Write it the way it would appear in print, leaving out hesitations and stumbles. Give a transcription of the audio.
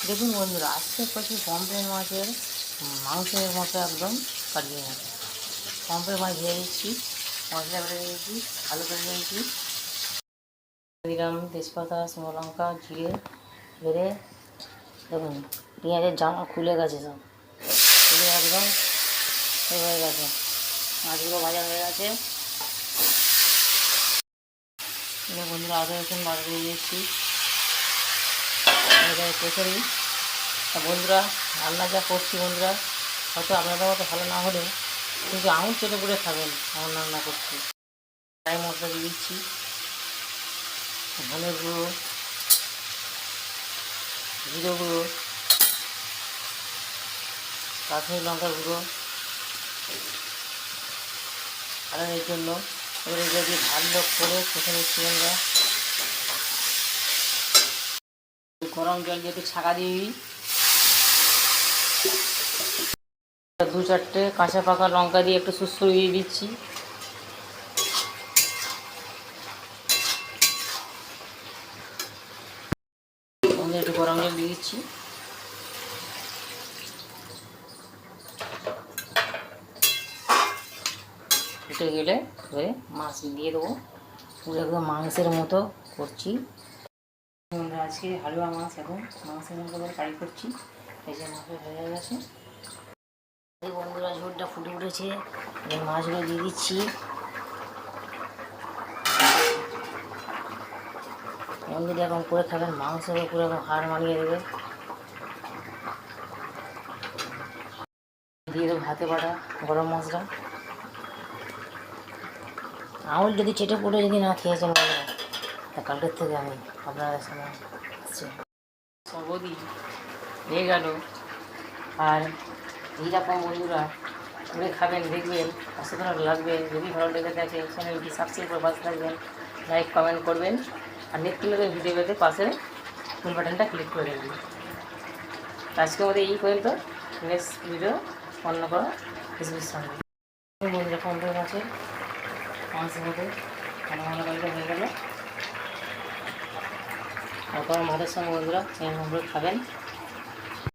দেখুন বন্ধুরা, আজকে করছি পমফ্রেট মাছের মাংসের মতো একদম কাটিয়ে নেব। পমফ্রেট মাছ ভেজে দিচ্ছি, মশলা বেটে দিয়েছি, আলু কেটে দিয়েছি, দিলাম তেজপাতা, শুকনো লঙ্কা, জিরে বেড়ে। দেখুন পেঁয়াজের জামা খুলে গেছে, সব খুলে একদম হয়ে গেছে। মাছগুলো ভাজা হয়ে গেছে। বন্ধুরা আদা রসুন বাটা দিয়ে দিয়েছি, কচুরি। বন্ধুরা রান্না যা করছি বন্ধুরা, হয়তো আপনাদের মতো ভালো না হলেও কিন্তু আঙুল চেটে পুড়ে খাবেন এমন রান্না করছি। ফ্রাই মশলা দিয়ে দিচ্ছি, ধনের গুঁড়ো, জিরে গুঁড়ো, কাশ্মীরি লঙ্কার গুঁড়ো কালারের জন্য। এবার এগুলো দিয়ে ভালো করে কষে নিচ্ছি বন্ধুরা। গরম জল দিয়ে একটু ছাঁকা দিয়ে দিই। 2-4টে কাঁচা পাকা লঙ্কা দিয়ে একটু সুসুরি দিয়ে দিচ্ছি। একটু গরম জল দিয়ে দিচ্ছি। ফুটে গেলে ধরে মাছ দিয়ে দেবো। পুরো একদম মাংসের মতো করছি। আজকে হালুয়া মাছ, এখন মাংসের মতো করে ফ্রাই করছি। এই যে মাছটা হয়ে গেছে। এই বন্ধুরা ঝোলটা ফুটে উঠেছে, এই মাছগুলো দিয়ে দিচ্ছি। বন্ধুরা এখন করে খাবেন, মাংসের উপরে এখন হাড় মারিয়ে দেবে। দিয়ে দেবো হাতে বাটা গরম মশলা। আঙুল যদি চেটে পুটে যদি না খেয়েছেন বন্ধুরা, তা কালকের থেকে আমি আপনাদের সামনে আসছি। সর্বদি হয়ে গেল। আর এইরকম বন্ধুরা করে খাবেন, দেখবেন অসাধারণ লাগবে। যদি ভালো লেগে থাকে চ্যানেলটি সাবস্ক্রাইব করে পাশে থাকবেন, লাইক কমেন্ট করবেন, আর নিত্য নতুন ভিডিও পেতে পাশে ফুল বাটনটা ক্লিক করে দেবেন। আজকে আমাদের এই পর্যন্ত, নেক্সট ভিডিও অন্য করা রেসিপির সঙ্গে। বন্ধুরা পমফ্রেট মাছের মাংসের মতো ভালো ভালো কাজটা হয়ে গেল। আর গরম ভাতের সঙ্গে বন্ধুরা চিকেন পমফ্রেট খাবেন।